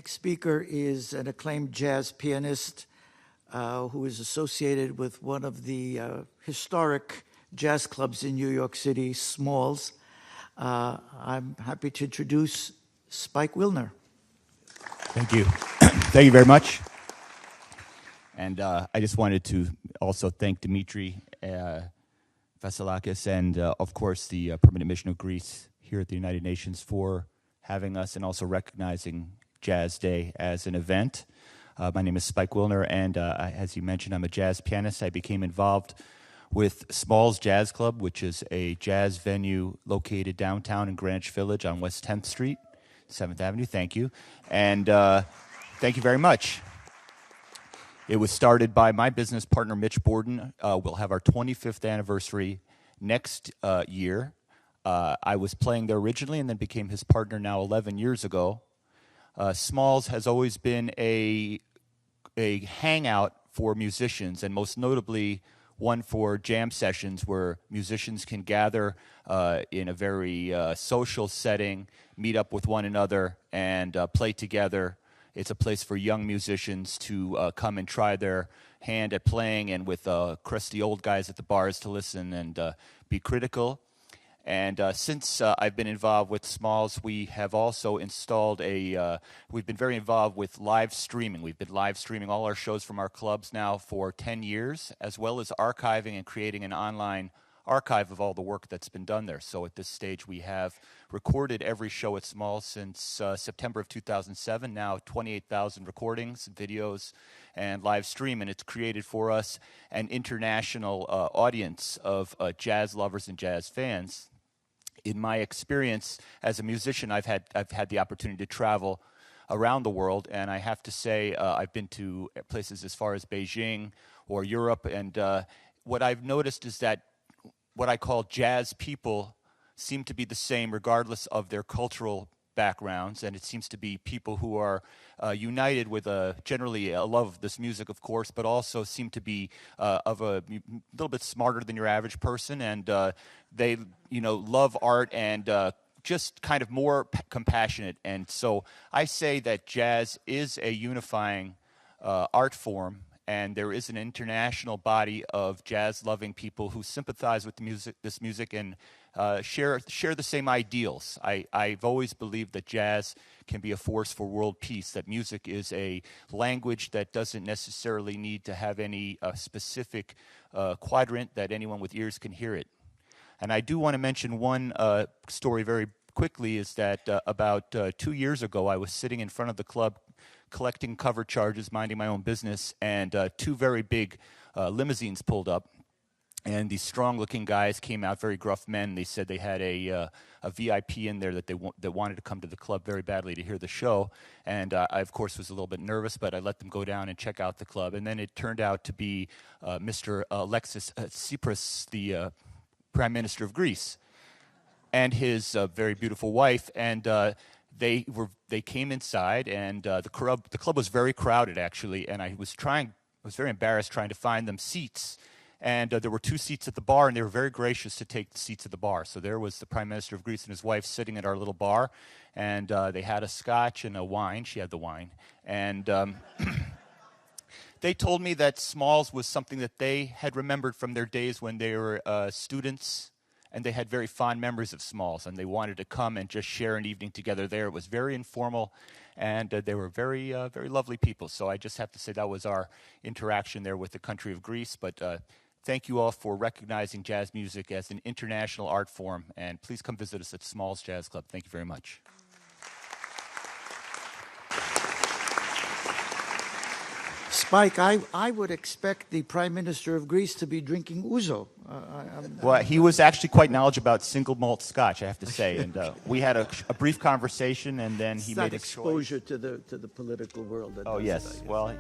next speaker is an acclaimed jazz pianist who is associated with one of the historic jazz clubs in New York City, Smalls. I'm happy to introduce Spike Wilner. Thank you. Thank you very much. And I just wanted to also thank Dimitri Vassilakis and, of course, the Permanent Mission of Greece here at the United Nations for having us and also recognizing Jazz Day as an event. My name is Spike Wilner, and as you mentioned, I'm a jazz pianist. I became involved with Smalls Jazz Club, which is a jazz venue located downtown in Greenwich Village on West 10th Street, 7th Avenue. Thank you. And thank you very much. It was started by my business partner, Mitch Borden. We'll have our 25th anniversary next year. I was playing there originally and then became his partner now 11 years ago. Smalls has always been a hangout for musicians, and most notably one for jam sessions where musicians can gather in a very social setting, meet up with one another, and play together. It's a place for young musicians to come and try their hand at playing, and with crusty old guys at the bars to listen and be critical. And since I've been involved with Smalls, we have also installed we've been very involved with live streaming. We've been live streaming all our shows from our clubs now for 10 years, as well as archiving and creating an online archive of all the work that's been done there. So at this stage, we have recorded every show at Smalls since September of 2007, now 28,000 recordings, videos, and live stream, and it's created for us an international audience of jazz lovers and jazz fans. In my experience as a musician, I've had the opportunity to travel around the world, and I have to say I've been to places as far as Beijing or Europe, and what I've noticed is that what I call jazz people seem to be the same regardless of their cultural backgrounds, and it seems to be people who are united with generally a love of this music, of course, but also seem to be of a little bit smarter than your average person, and they love art and just kind of more compassionate. And so I say that jazz is a unifying art form, and there is an international body of jazz-loving people who sympathize with this music and share the same ideals. I've always believed that jazz can be a force for world peace, that music is a language that doesn't necessarily need to have any specific quadrant that anyone with ears can hear it. And I do want to mention one story very quickly, is that about 2 years ago, I was sitting in front of the club collecting cover charges, minding my own business, and two very big limousines pulled up. And these strong-looking guys came out, very gruff men. They said they had a VIP in there that wanted to come to the club very badly to hear the show. And I, of course, was a little bit nervous, but I let them go down and check out the club. And then it turned out to be Mr. Alexis Tsipras, the Prime Minister of Greece, and his very beautiful wife. And they came inside, and the club was very crowded, actually. And I was very embarrassed trying to find them seats. And there were two seats at the bar, and they were very gracious to take the seats at the bar. So there was the Prime Minister of Greece and his wife sitting at our little bar, and they had a scotch and a wine. She had the wine. And they told me that Smalls was something that they had remembered from their days when they were students, and they had very fond memories of Smalls, and they wanted to come and just share an evening together there. It was very informal, and they were very, very lovely people. So I just have to say that was our interaction there with the country of Greece. But thank you all for recognizing jazz music as an international art form, and please come visit us at Smalls Jazz Club. Thank you very much. Spike, I would expect the Prime Minister of Greece to be drinking ouzo. Well, he was actually quite knowledgeable about single malt scotch, I have to say, and we had a brief conversation, and then he made a exposure to the political world. Oh yes, well.